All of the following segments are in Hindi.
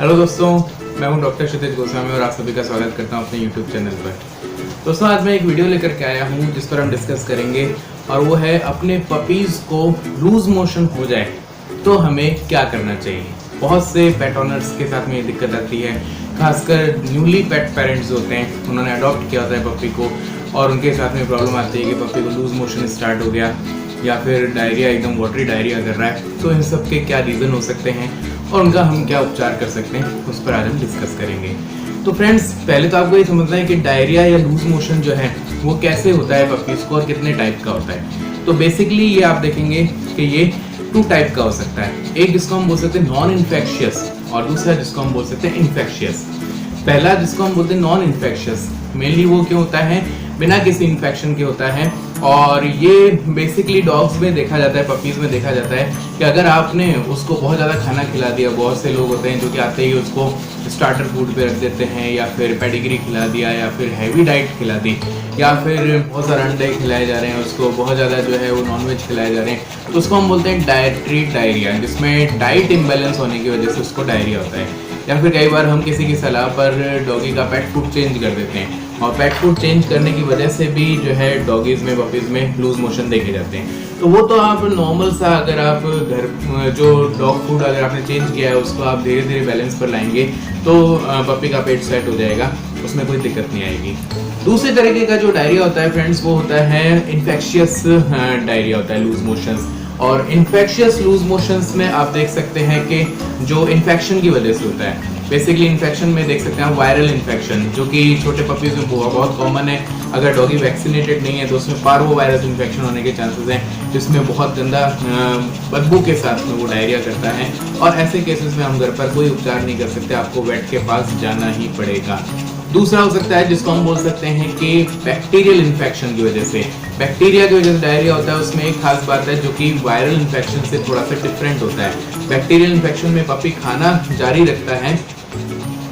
हेलो दोस्तों, मैं हूं डॉक्टर क्षितिज गोस्वामी और आप सभी का स्वागत करता हूं अपने यूट्यूब चैनल पर। दोस्तों, आज मैं एक वीडियो लेकर के आया हूं जिस पर हम डिस्कस करेंगे और वो है अपने पपीज़ को लूज मोशन हो जाए तो हमें क्या करना चाहिए। बहुत से पेट ऑनर्स के साथ में ये दिक्कत आती है, खासकर न्यूली पेट पेरेंट्स होते हैं, उन्होंने अडॉप्ट किया होता है पपी को और उनके साथ में प्रॉब्लम आती है कि पपी को लूज मोशन स्टार्ट हो गया या फिर डायरिया, एकदम वाटरी डायरिया कर रहा है। तो इन सब के क्या रीज़न हो सकते हैं और उनका हम क्या उपचार कर सकते हैं, उस पर आज हम डिस्कस करेंगे। तो फ्रेंड्स, पहले तो आपको ये समझना है कि डायरिया या लूज मोशन जो है वो कैसे होता है पपीज़ को और कितने टाइप का होता है। तो बेसिकली ये आप देखेंगे कि ये 2 टाइप का हो सकता है। एक जिसको हम बोल सकते हैं नॉन इन्फेक्शियस और दूसरा जिसको हम बोल सकते हैं इन्फेक्शियस। पहला जिसको हम बोलते हैं नॉन इन्फेक्शियस, मेनली वो क्यों होता है, बिना किसी इन्फेक्शन के होता है। और ये बेसिकली डॉग्स में देखा जाता है, पपीज़ में देखा जाता है कि अगर आपने उसको बहुत ज़्यादा खाना खिला दिया, बहुत से लोग होते हैं जो कि आते ही उसको स्टार्टर फूड पे रख देते हैं या फिर पेडिग्री खिला दिया या फिर हैवी डाइट खिला दी या फिर बहुत सारे अंडे खिलाए जा रहे हैं उसको, बहुत ज़्यादा जो है वो नॉनवेज खिलाए जा रहे हैं, तो उसको हम बोलते हैं डायट्री डायरिया, जिसमें डाइट इम्बेलेंस होने की वजह से उसको डायरिया होता है। या फिर कई बार हम किसी की सलाह पर डॉगी का पेट फूड चेंज कर देते हैं और पेट फूड चेंज करने की वजह से भी जो है डॉगीज़ में, पपीज़ में लूज मोशन देखे जाते हैं। तो वो तो आप नॉर्मल सा, अगर आप घर जो डॉग फूड अगर आपने चेंज किया है उसको आप धीरे धीरे बैलेंस पर लाएंगे तो पपी का पेट सेट हो जाएगा, उसमें कोई दिक्कत नहीं आएगी। दूसरे तरीके का जो डायरिया होता है फ्रेंड्स, वो होता है इन्फेक्शियस डायरिया होता है, लूज मोशंस। और इन्फेक्शियस लूज मोशंस में आप देख सकते हैं कि जो इन्फेक्शन की वजह से होता है, बेसिकली इन्फेक्शन में देख सकते हैं वायरल इन्फेक्शन, जो कि छोटे पपीज़ में बहुत कॉमन है। अगर डॉगी वैक्सीनेटेड नहीं है तो उसमें पार्वो वायरस इन्फेक्शन होने के चांसेस हैं, जिसमें बहुत गंदा बदबू के साथ में वो डायरिया करता है। और ऐसे केसेस में हम घर पर कोई उपचार नहीं कर सकते, आपको वेट के पास जाना ही पड़ेगा। दूसरा हो सकता है जिसको हम बोल सकते हैं कि बैक्टीरियल इन्फेक्शन की वजह से, बैक्टीरिया की वजह से डायरिया होता है। उसमें एक खास बात है जो कि वायरल इन्फेक्शन से थोड़ा सा डिफरेंट होता है। बैक्टीरियल इन्फेक्शन में पपी खाना जारी रखता है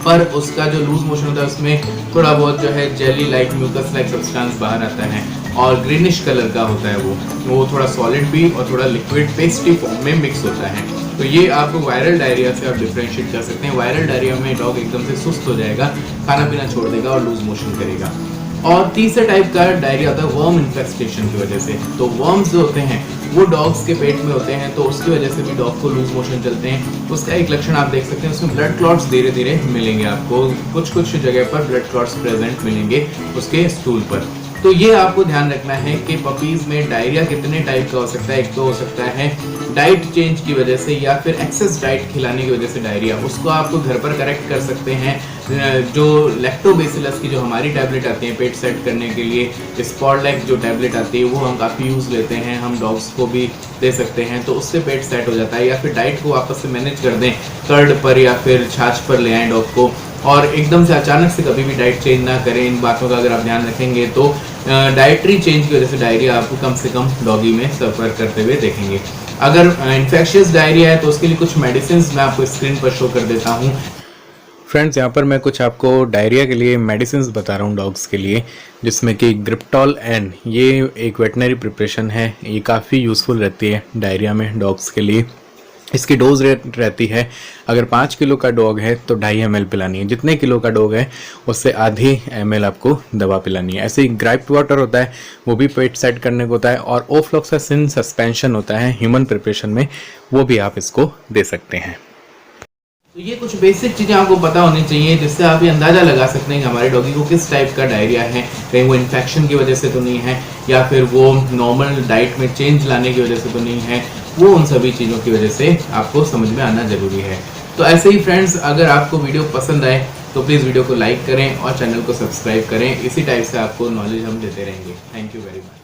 पर उसका जो लूज मोशन होता है उसमें थोड़ा बहुत जो है jelly like, mucus like substance बाहर आता है और ग्रीनिश कलर का होता है वो थोड़ा सॉलिड भी और थोड़ा लिक्विड पेस्टी फॉर्म में मिक्स होता है। तो ये आपको वायरल डायरिया से आप डिफरेंशिएट कर सकते हैं। वायरल डायरिया में डॉग एकदम से सुस्त हो जाएगा, खाना पीना छोड़ देगा और लूज मोशन करेगा। और तीसरे टाइप का डायरिया होता है वर्म इन्फेस्टेशन की वजह से। तो वर्म्स जो होते हैं वो डॉग्स के पेट में होते हैं, तो उसकी वजह से भी डॉग को लूज मोशन चलते हैं। उसका एक लक्षण आप देख सकते हैं, उसमें ब्लड क्लॉट्स धीरे धीरे मिलेंगे आपको, कुछ जगह पर ब्लड क्लॉट्स प्रेजेंट मिलेंगे उसके स्टूल पर। तो ये आपको ध्यान रखना है कि पपीज़ में डायरिया कितने टाइप का हो सकता है। एक तो हो सकता है डाइट चेंज की वजह से या फिर एक्सेस डाइट खिलाने की वजह से डायरिया, उसको आपको घर पर करेक्ट कर सकते हैं। जो लैक्टोबैसिलस की जो हमारी टैबलेट आती है पेट सेट करने के लिए, स्पॉटलैक जो टैबलेट आती है वो हम काफ़ी यूज़ लेते हैं, हम डॉग्स को भी दे सकते हैं, तो उससे पेट सेट हो जाता है। या फिर डाइट को वापस से मैनेज कर दें, कर्ड पर या फिर छाछ पर ले आएँ डॉग को, और एकदम से अचानक से कभी भी डाइट चेंज ना करें। इन बातों का अगर आप ध्यान रखेंगे तो डाइटरी चेंज की वजह से डायरिया आपको कम से कम डॉगी में सफ़र करते हुए देखेंगे। अगर इन्फेक्शियस डायरिया है तो उसके लिए कुछ मेडिसिन मैं आपको स्क्रीन पर शो कर देता हूँ। फ्रेंड्स, यहाँ पर मैं कुछ आपको डायरिया के लिए मेडिसिन बता रहा हूँ डॉग्स के लिए, जिसमें कि ग्रिप्टॉल एन, ये एक वेटनरी प्रिपरेशन है, ये काफ़ी यूज़फुल रहती है डायरिया में डॉग्स के लिए। इसकी डोज रेट रहती है, अगर 5 किलो का डॉग है तो 2.5 ml पिलानी है, जितने किलो का डॉग है उससे आधी ml आपको दवा पिलानी है। ऐसे ही ग्राइप्ड वाटर होता है, वो भी पेट सेट करने को होता है, और ओफ्लॉक्सासिन सस्पेंशन होता है ह्यूमन प्रिपरेशन में, वो भी आप इसको दे सकते हैं। तो ये कुछ बेसिक चीज़ें आपको पता होनी चाहिए जिससे आप ये अंदाज़ा लगा सकते हैं कि हमारे डॉगी को किस टाइप का डायरिया है। कहीं वो इन्फेक्शन की वजह से तो नहीं है या फिर वो नॉर्मल डाइट में चेंज लाने की वजह से तो नहीं है, वो उन सभी चीज़ों की वजह से आपको समझ में आना ज़रूरी है। तो ऐसे ही फ्रेंड्स, अगर आपको वीडियो पसंद आए तो प्लीज़ वीडियो को लाइक करें और चैनल को सब्सक्राइब करें। इसी टाइप से आपको नॉलेज हम देते रहेंगे। Thank you very much.